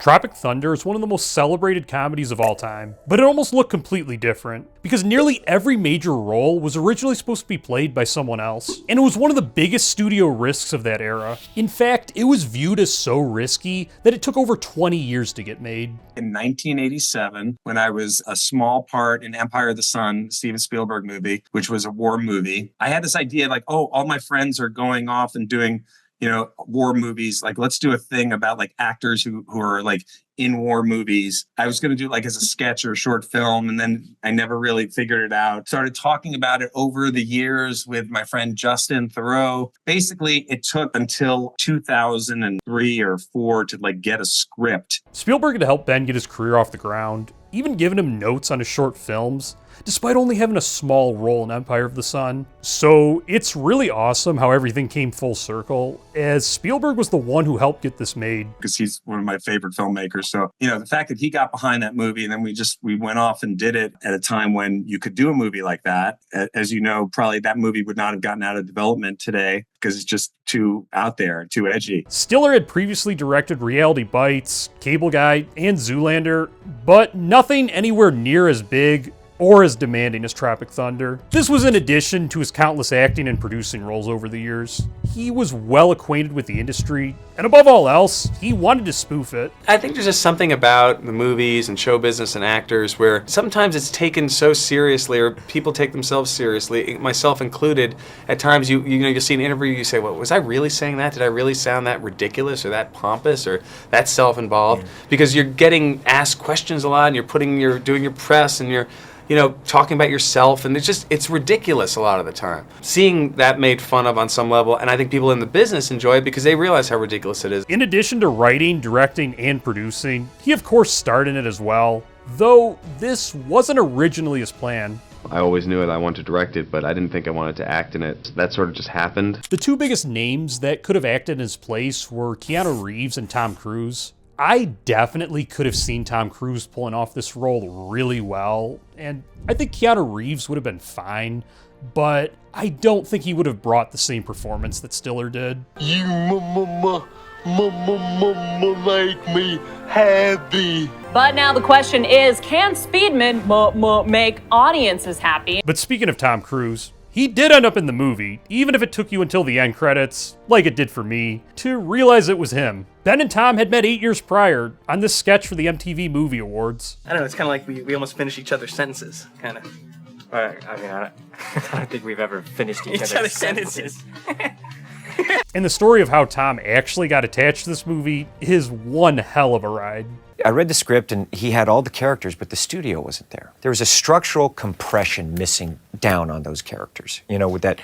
Tropic Thunder is one of the most celebrated comedies of all time, but it almost looked completely different, because nearly every major role was originally supposed to be played by someone else, and it was one of the biggest studio risks of that era. In fact, it was viewed as so risky that it took over 20 years to get made. In 1987, when I was a small part in Empire of the Sun, Stephen Spielberg movie, which was a war movie, I had this idea like, oh, all my friends are going off and doing war movies. Like, let's do a thing about like actors who are like in war movies. I was going to do like as a sketch or a short film, and then I never really figured it out. Started talking about it over the years with my friend Justin Thoreau. Basically, it took until 2003 or 4 to like get a script. Spielberg had helped Ben get his career off the ground, even giving him notes on his short films, despite only having a small role in Empire of the Sun. So it's really awesome how everything came full circle, as Spielberg was the one who helped get this made. Because he's one of my favorite filmmakers. So, the fact that he got behind that movie and then we went off and did it at a time when you could do a movie like that. As you know, probably that movie would not have gotten out of development today because it's just too out there, too edgy. Stiller had previously directed Reality Bites, Cable Guy, and Zoolander, but nothing anywhere near as big or as demanding as Tropic Thunder. This was in addition to his countless acting and producing roles over the years. He was well acquainted with the industry, and above all else, he wanted to spoof it. I think there's just something about the movies and show business and actors where sometimes it's taken so seriously, or people take themselves seriously, myself included. At times you see an interview, you say, well, was I really saying that? Did I really sound that ridiculous or that pompous or that self-involved? Yeah. Because you're getting asked questions a lot, and you're doing your press, and you're talking about yourself, and it's ridiculous a lot of the time. Seeing that made fun of on some level, and I think people in the business enjoy it because they realize how ridiculous it is. In addition to writing, directing, and producing, he of course starred in it as well, though this wasn't originally his plan. I always knew it, I wanted to direct it, but I didn't think I wanted to act in it. That sort of just happened. The two biggest names that could have acted in his place were Keanu Reeves and Tom Cruise. I definitely could have seen Tom Cruise pulling off this role really well, and I think Keanu Reeves would have been fine, but I don't think he would have brought the same performance that Stiller did. You make me happy. But now the question is, can Speedman make audiences happy? But speaking of Tom Cruise, he did end up in the movie, even if it took you until the end credits, like it did for me, to realize it was him. Ben and Tom had met 8 years prior on this sketch for the MTV Movie Awards. I don't know, it's kind of like we almost finish each other's sentences, kind of. I don't think we've ever finished each other's sentences. And the story of how Tom actually got attached to this movie is one hell of a ride. I read the script and he had all the characters, but the studio wasn't there. There was a structural compression missing down on those characters, that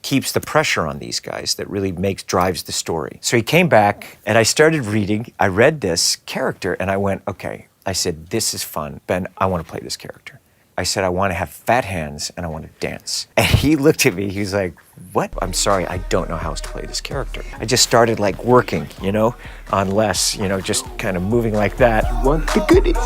keeps the pressure on these guys, that really drives the story. So he came back and I started reading. I read this character and I went, okay. I said, this is fun. Ben, I want to play this character. I said, I want to have fat hands and I want to dance. And he looked at me, he was like, what? I'm sorry, I don't know how else to play this character. I just started like working, on less, just kind of moving like that. You want the goodies?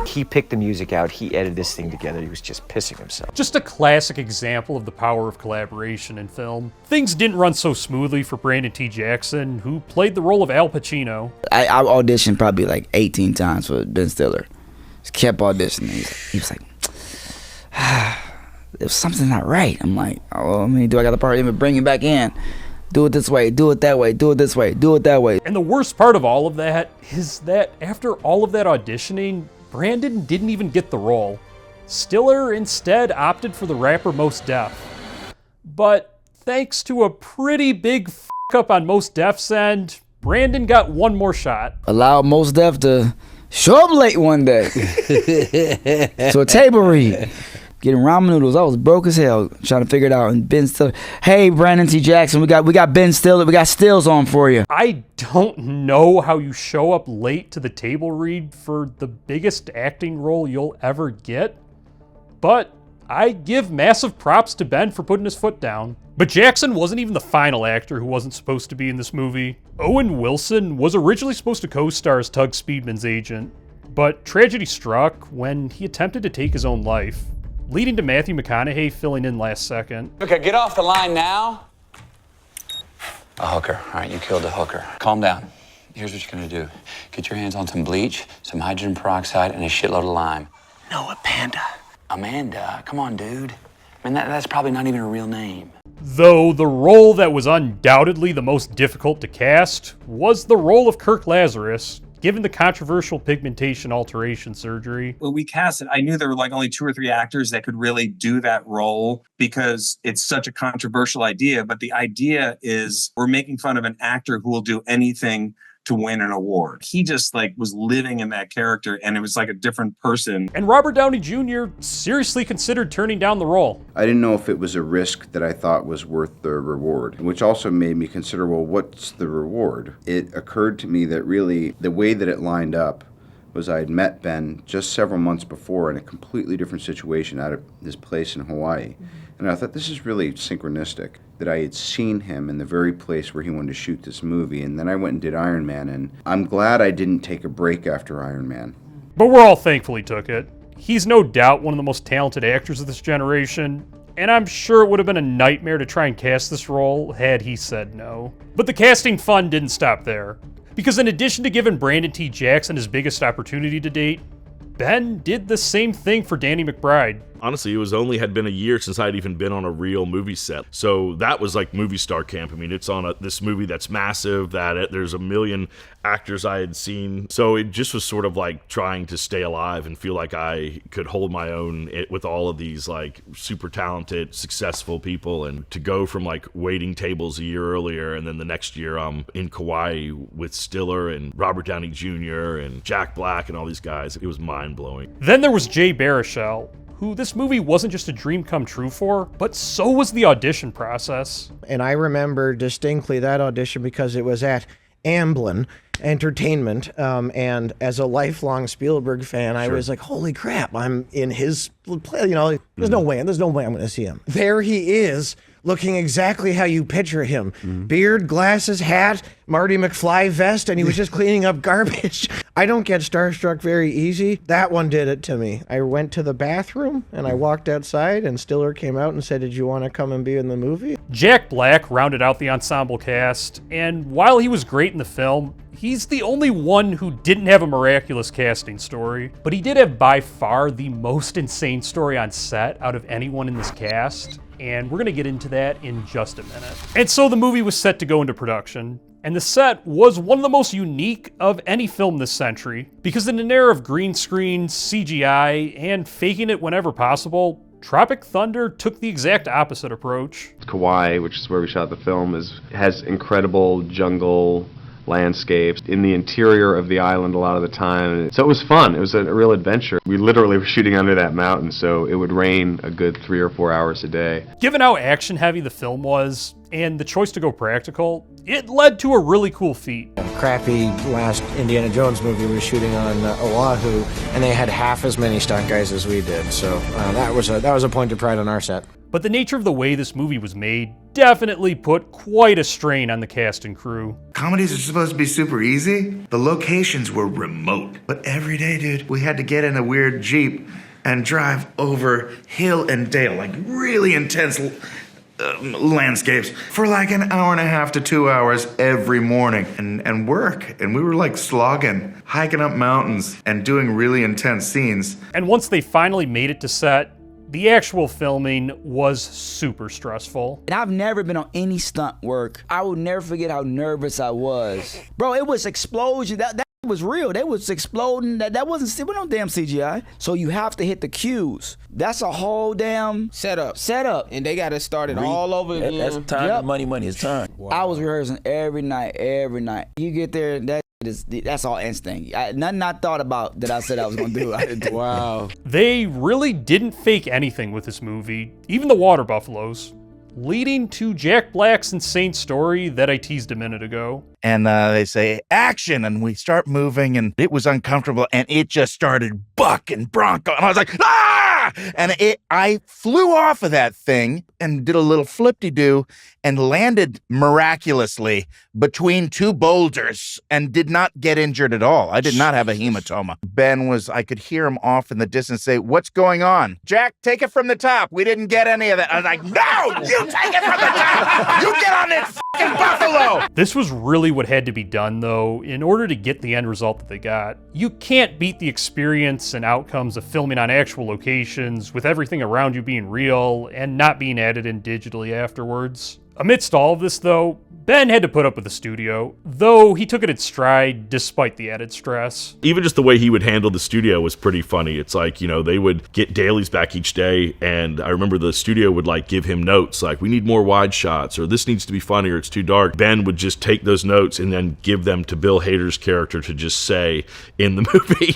He picked the music out, he edited this thing together, he was just pissing himself. Just a classic example of the power of collaboration in film. Things didn't run so smoothly for Brandon T. Jackson, who played the role of Al Pacino. I auditioned probably like 18 times for Ben Stiller. Just kept auditioning. He was like, if something's not right, I'm like, do I got the part even bring it back in? Do it this way, do it that way, do it this way, do it that way. And the worst part of all of that is that after all of that auditioning, Brandon didn't even get the role. Stiller instead opted for the rapper Mos Def. But thanks to a pretty big f*** up on Mos Def's end, Brandon got one more shot. Allowed Mos Def to show up late one day to a table read. Getting ramen noodles, I was broke as hell trying to figure it out. And Ben Stiller, hey Brandon T. Jackson, we got Ben Stiller, we got Stills on for you. I don't know how you show up late to the table read for the biggest acting role you'll ever get, but I give massive props to Ben for putting his foot down. But Jackson wasn't even the final actor who wasn't supposed to be in this movie. Owen Wilson was originally supposed to co-star as Tug Speedman's agent, but tragedy struck when he attempted to take his own life, leading to Matthew McConaughey filling in last second. Okay, get off the line now. A hooker. All right, you killed a hooker. Calm down. Here's what you're gonna do. Get your hands on some bleach, some hydrogen peroxide, and a shitload of lime. Noah Panda. Amanda, come on, dude. I mean, that's probably not even a real name. Though the role that was undoubtedly the most difficult to cast was the role of Kirk Lazarus, given the controversial pigmentation alteration surgery. When we cast it, I knew there were like only 2 or 3 actors that could really do that role because it's such a controversial idea. But the idea is we're making fun of an actor who will do anything to win an award. He just like was living in that character, and it was like a different person. And Robert Downey Jr. seriously considered turning down the role. I didn't know if it was a risk that I thought was worth the reward, which also made me consider, well, what's the reward? It occurred to me that really the way that it lined up was I had met Ben just several months before in a completely different situation out of his place in Hawaii. And I thought, this is really synchronistic, that I had seen him in the very place where he wanted to shoot this movie. And then I went and did Iron Man, and I'm glad I didn't take a break after Iron Man. But we're all thankful he took it. He's no doubt one of the most talented actors of this generation, and I'm sure it would have been a nightmare to try and cast this role had he said no. But the casting fun didn't stop there, because in addition to giving Brandon T. Jackson his biggest opportunity to date, Ben did the same thing for Danny McBride. Honestly, it had been a year since I'd even been on a real movie set. So that was like movie star camp. I mean, it's on this movie that's massive, there's a million actors I had seen. So it just was sort of like trying to stay alive and feel like I could hold my own with all of these like super talented, successful people. And to go from like waiting tables a year earlier, and then the next year I'm in Kauai with Stiller and Robert Downey Jr. and Jack Black and all these guys. It was mind-blowing. Then there was Jay Baruchel, who this movie wasn't just a dream come true for, but so was the audition process. And I remember distinctly that audition because it was at Amblin Entertainment, and as a lifelong Spielberg fan, I was like, holy crap, I'm in his play, there's no way I'm going to see him. There he is, looking exactly how you picture him. Beard, glasses, hat, Marty McFly vest, and he was just cleaning up garbage. I don't get starstruck very easy. That one did it to me. I went to the bathroom, and I walked outside, and Stiller came out and said, did you want to come and be in the movie? Jack Black rounded out the ensemble cast, and while he was great in the film, he's the only one who didn't have a miraculous casting story, but he did have by far the most insane story on set out of anyone in this cast. And we're going to get into that in just a minute. And so the movie was set to go into production, and the set was one of the most unique of any film this century, because in an era of green screen, CGI, and faking it whenever possible, Tropic Thunder took the exact opposite approach. Kauai, which is where we shot the film, has incredible jungle landscapes in the interior of the island a lot of the time. So it was fun. It was a real adventure. We literally were shooting under that mountain, so it would rain a good 3 or 4 hours a day. Given how action heavy the film was, and the choice to go practical, it led to a really cool feat. Crappy last Indiana Jones movie we were shooting on Oahu, and they had half as many stunt guys as we did. So that was a point of pride on our set. But the nature of the way this movie was made definitely put quite a strain on the cast and crew. Comedies are supposed to be super easy. The locations were remote. But every day, dude, we had to get in a weird Jeep and drive over hill and dale, like really intense landscapes for like an hour and a half to 2 hours every morning and work. And we were like slogging, hiking up mountains and doing really intense scenes. And once they finally made it to set, the actual filming was super stressful. And I've never been on any stunt work. I will never forget how nervous I was. Bro, it was explosion. That was real. That was exploding. That wasn't no damn CGI. So you have to hit the cues. That's a whole damn setup. And they got to start it all over again. That's time. Money is time. Wow. I was rehearsing every night. You get there, that's all instinct. Nothing I thought about that I said I was going to do. I didn't do. Wow. They really didn't fake anything with this movie, even the water buffaloes, leading to Jack Black's insane story that I teased a minute ago. And they say, action, and we start moving, and it was uncomfortable, and it just started bucking bronco, and I was like, ah! And I flew off of that thing and did a little flip-de-doo and landed miraculously between two boulders and did not get injured at all. I did not have a hematoma. Ben I could hear him off in the distance say, "What's going on? Jack, take it from the top. We didn't get any of that." I was like, "No, you take it from the top. You get on that fucking buffalo." This was really what had to be done, though, in order to get the end result that they got. You can't beat the experience and outcomes of filming on actual locations with everything around you being real and not being added in digitally afterwards. Amidst all of this, though, Ben had to put up with the studio, though he took it in stride despite the added stress. Even just the way he would handle the studio was pretty funny. It's like, they would get dailies back each day, and I remember the studio would give him notes like, "We need more wide shots," or "This needs to be funny," or "It's too dark." Ben would just take those notes and then give them to Bill Hader's character to just say in the movie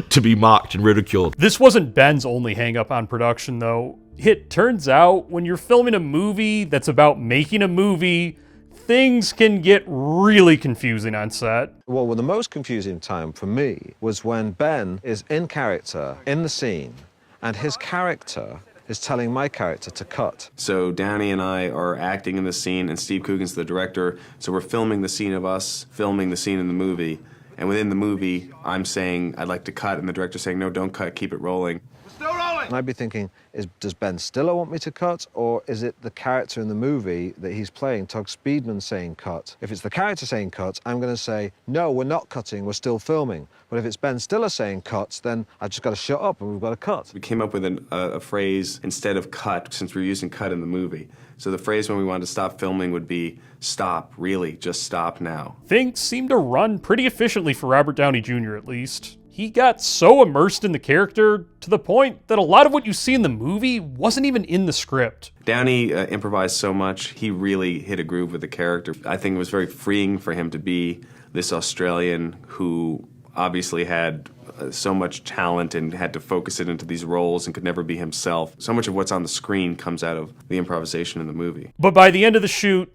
to be mocked and ridiculed. This wasn't Ben's only hang-up on production, though. It turns out when you're filming a movie that's about making a movie, things can get really confusing on set. Well, the most confusing time for me was when Ben is in character, in the scene, and his character is telling my character to cut. So Downey and I are acting in the scene, and Steve Coogan's the director, so we're filming the scene of us, filming the scene in the movie, and within the movie, I'm saying, "I'd like to cut," and the director's saying, "No, don't cut, keep it rolling." And I'd be thinking, does Ben Stiller want me to cut, or is it the character in the movie that he's playing, Tug Speedman, saying cut? If it's the character saying cut, I'm going to say, "No, we're not cutting, we're still filming." But if it's Ben Stiller saying cut, then I just got to shut up and we've got to cut. We came up with a phrase instead of cut, since we're using cut in the movie. So the phrase when we wanted to stop filming would be, "Stop, really, just stop now." Things seemed to run pretty efficiently for Robert Downey Jr. at least. He got so immersed in the character to the point that a lot of what you see in the movie wasn't even in the script. Downey improvised so much, he really hit a groove with the character. I think it was very freeing for him to be this Australian who obviously had so much talent and had to focus it into these roles and could never be himself. So much of what's on the screen comes out of the improvisation in the movie. But by the end of the shoot,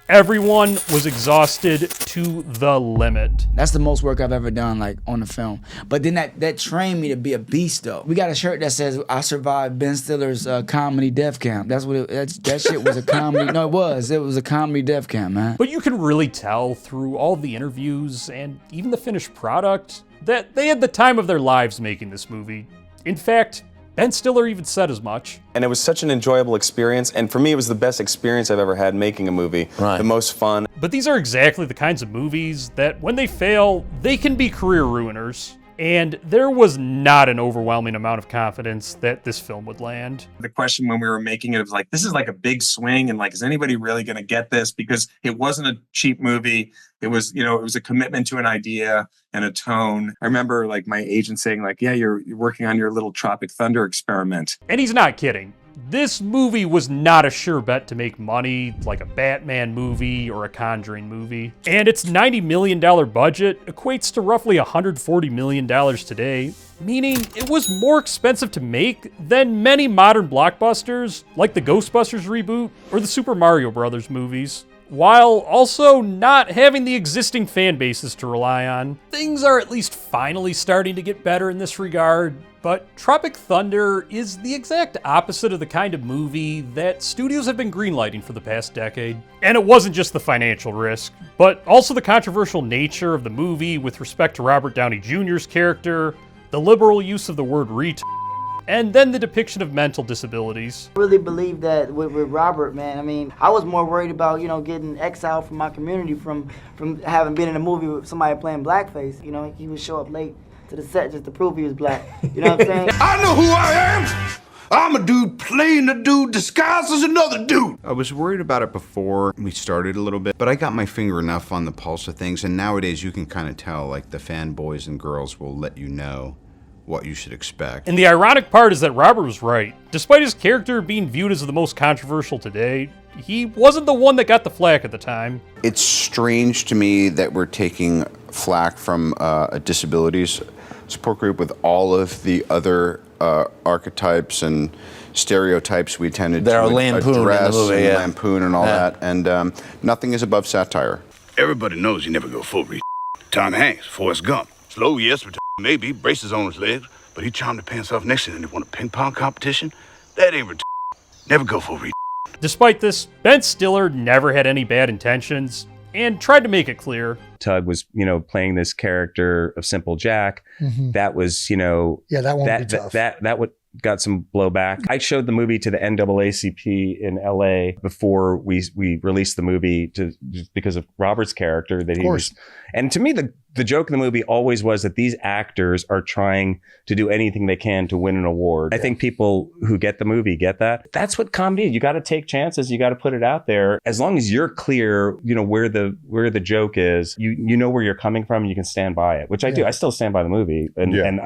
everyone was exhausted to the limit. That's the most work I've ever done, on the film. But then that trained me to be a beast, though. We got a shirt that says, "I survived Ben Stiller's comedy death camp." That's what that shit was, a comedy. No, it was a comedy death camp, man. But you can really tell through all the interviews and even the finished product that they had the time of their lives making this movie. In fact, Ben Stiller even said as much. And it was such an enjoyable experience, and for me it was the best experience I've ever had making a movie. Right. The most fun. But these are exactly the kinds of movies that when they fail, they can be career ruiners. And there was not an overwhelming amount of confidence that this film would land. The question when we were making it was this is a big swing, and is anybody really going to get this? Because it wasn't a cheap movie. It was, it was a commitment to an idea and a tone. I remember my agent saying yeah, you're working on your little Tropic Thunder experiment. And he's not kidding. This movie was not a sure bet to make money like a Batman movie or a Conjuring movie. And its $90 million budget equates to roughly $140 million today, meaning it was more expensive to make than many modern blockbusters like the Ghostbusters reboot or the Super Mario Brothers movies. While also not having the existing fan bases to rely on. Things are at least finally starting to get better in this regard, but Tropic Thunder is the exact opposite of the kind of movie that studios have been greenlighting for the past decade. And it wasn't just the financial risk, but also the controversial nature of the movie with respect to Robert Downey Jr.'s character, the liberal use of the word retard, and then the depiction of mental disabilities. I really believe that with Robert, man. I was more worried about, getting exiled from my community from having been in a movie with somebody playing blackface. He would show up late to the set just to prove he was black. You know what I'm saying? I know who I am! I'm a dude playing a dude disguised as another dude! I was worried about it before we started a little bit, but I got my finger enough on the pulse of things, and nowadays you can kind of tell, the fanboys and girls will let you know what you should expect. And the ironic part is that Robert was right. Despite his character being viewed as the most controversial today, he wasn't the one that got the flack at the time. It's strange to me that we're taking flack from a disabilities support group with all of the other archetypes and stereotypes we tended to address lampoon and all that, and nothing is above satire. Everybody knows you never go full Tom Hanks, Forrest Gump. Slow, yes, but Maybe braces on his legs, but he charmed the pants off next to him and he won a ping pong competition. That ain't Never go for a Despite this, Ben Stiller never had any bad intentions and tried to make it clear. Tug was, playing this character of Simple Jack. Mhm. That was, Yeah, that won't be tough. that would got some blowback. I showed the movie to the NAACP in LA before we released the movie just because of Robert's character that he was. And to me, the joke in the movie always was that these actors are trying to do anything they can to win an award. I think people who get the movie get that. That's what comedy is. You got to take chances. You got to put it out there. As long as you're clear, where the joke is, you know where you're coming from, and you can stand by it, which I do. I still stand by the movie. And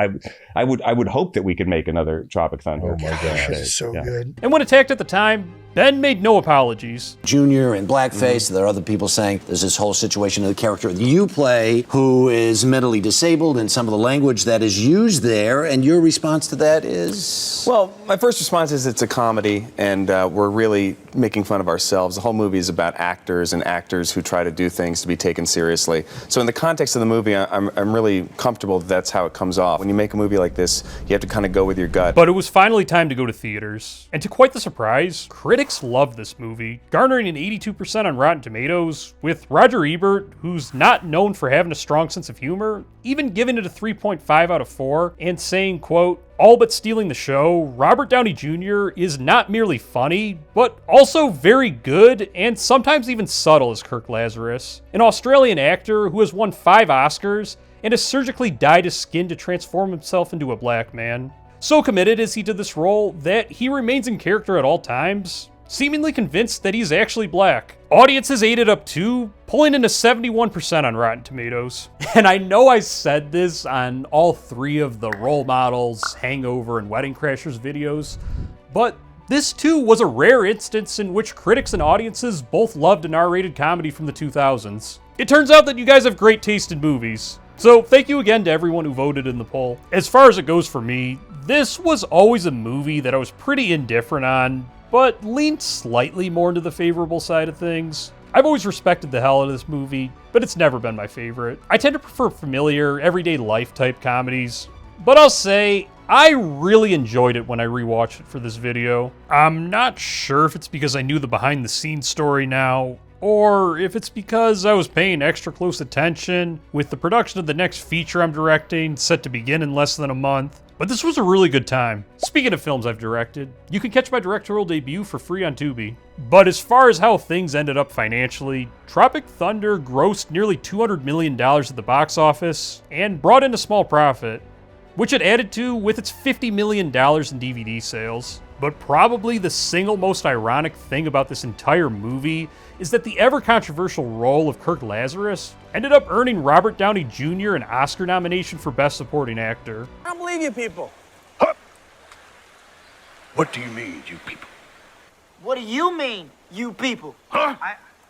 I would hope that we could make another Tropic Thunder. Oh my gosh, it's so good. And when attacked at the time, Ben made no apologies. Junior in blackface. There are other people saying there's this whole situation of the character that you play who is mentally disabled and some of the language that is used there. And your response to that is? Well, my first response is it's a comedy and we're really making fun of ourselves. The whole movie is about actors and actors who try to do things to be taken seriously. So in the context of the movie, I'm really comfortable that that's how it comes off. When you make a movie like this, you have to kind of go with your gut. But it was finally time to go to theaters. And to quite the surprise, critics loved this movie, garnering an 82% on Rotten Tomatoes, with Roger Ebert, who's not known for having a strong sense of humor, even giving it a 3.5 out of 4 and saying, quote, "All but stealing the show, Robert Downey Jr. is not merely funny, but also very good and sometimes even subtle as Kirk Lazarus, an Australian actor who has won 5 Oscars and has surgically dyed his skin to transform himself into a black man. So committed is he to this role that he remains in character at all times, seemingly convinced that he's actually black. Audiences ate it up too, pulling in a 71% on Rotten Tomatoes. And I know I said this on all 3 of the Role Models, Hangover, and Wedding Crashers videos, but this too was a rare instance in which critics and audiences both loved an R-rated comedy from the 2000s. It turns out that you guys have great taste in movies. So thank you again to everyone who voted in the poll. As far as it goes for me, this was always a movie that I was pretty indifferent on, but leaned slightly more into the favorable side of things. I've always respected the hell out of this movie, but it's never been my favorite. I tend to prefer familiar, everyday life type comedies, but I'll say I really enjoyed it when I rewatched it for this video. I'm not sure if it's because I knew the behind the scenes story now, or if it's because I was paying extra close attention with the production of the next feature I'm directing set to begin in less than a month. But this was a really good time. Speaking of films I've directed, you can catch my directorial debut for free on Tubi. But as far as how things ended up financially, Tropic Thunder grossed nearly $200 million at the box office and brought in a small profit, which it added to with its $50 million in DVD sales. But probably the single most ironic thing about this entire movie is that the ever-controversial role of Kirk Lazarus ended up earning Robert Downey Jr. an Oscar nomination for Best Supporting Actor. I don't believe you people. What do you mean, you people? What do you mean, you people? Huh?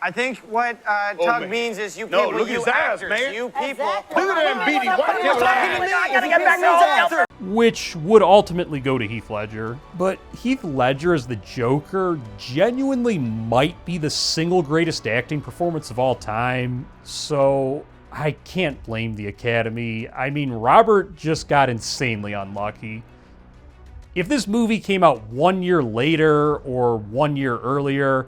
I think what Tug means is you No, people, look at you his eyes, actors, man. you people. Look at them beady white devil eyes. I gotta get back to the answer. Which would ultimately go to Heath Ledger. But Heath Ledger as the Joker genuinely might be the single greatest acting performance of all time, so I can't blame the Academy. I mean, Robert just got insanely unlucky. If this movie came out 1 year later or 1 year earlier,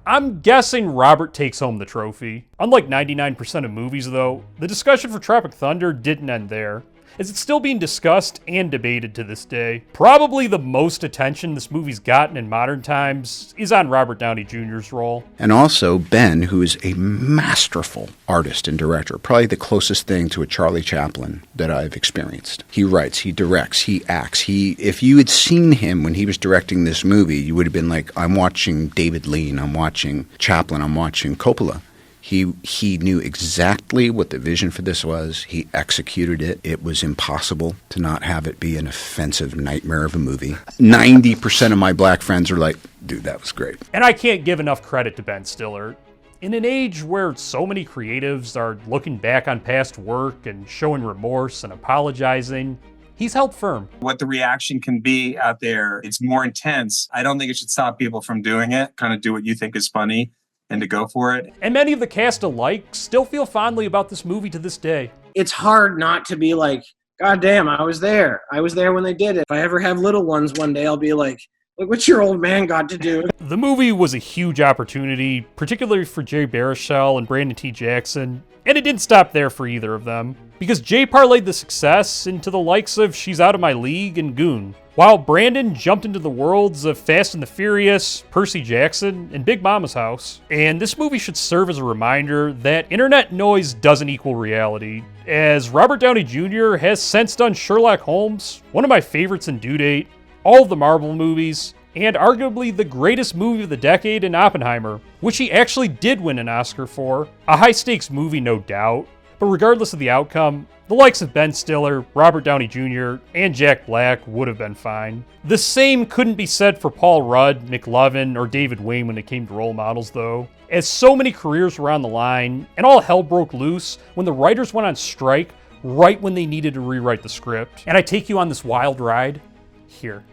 I'm guessing Robert takes home the trophy. Unlike 99% of movies, though, the discussion for Tropic Thunder didn't end there, as it's still being discussed and debated to this day. Probably the most attention this movie's gotten in modern times is on Robert Downey Jr.'s role. And also Ben, who is a masterful artist and director, probably the closest thing to a Charlie Chaplin that I've experienced. He writes, he directs, he acts. If you had seen him when he was directing this movie, you would have been like, I'm watching David Lean, I'm watching Chaplin, I'm watching Coppola. He knew exactly what the vision for this was. He executed it. It was impossible to not have it be an offensive nightmare of a movie. 90% of my black friends are like, dude, that was great. And I can't give enough credit to Ben Stiller. In an age where so many creatives are looking back on past work and showing remorse and apologizing, he's held firm. What the reaction can be out there, it's more intense. I don't think it should stop people from doing it. Kind of do what you think is funny and to go for it. And many of the cast alike still feel fondly about this movie to this day. It's hard not to be like, God damn, I was there. I was there when they did it. If I ever have little ones one day, I'll be like, look what your old man got to do. The movie was a huge opportunity, particularly for Jay Baruchel and Brandon T. Jackson, and it didn't stop there for either of them, because Jay parlayed the success into the likes of She's Out of My League and Goon, while Brandon jumped into the worlds of Fast and the Furious, Percy Jackson, and Big Mama's House. And this movie should serve as a reminder that internet noise doesn't equal reality, as Robert Downey Jr. has since done Sherlock Holmes, one of my favorites in Due Date, all of the Marvel movies, and arguably the greatest movie of the decade in Oppenheimer, which he actually did win an Oscar for. A high-stakes movie, no doubt, but regardless of the outcome, the likes of Ben Stiller, Robert Downey Jr., and Jack Black would have been fine. The same couldn't be said for Paul Rudd, McLovin, or David Wayne when it came to role models, though, as so many careers were on the line, and all hell broke loose when the writers went on strike right when they needed to rewrite the script. And I take you on this wild ride here.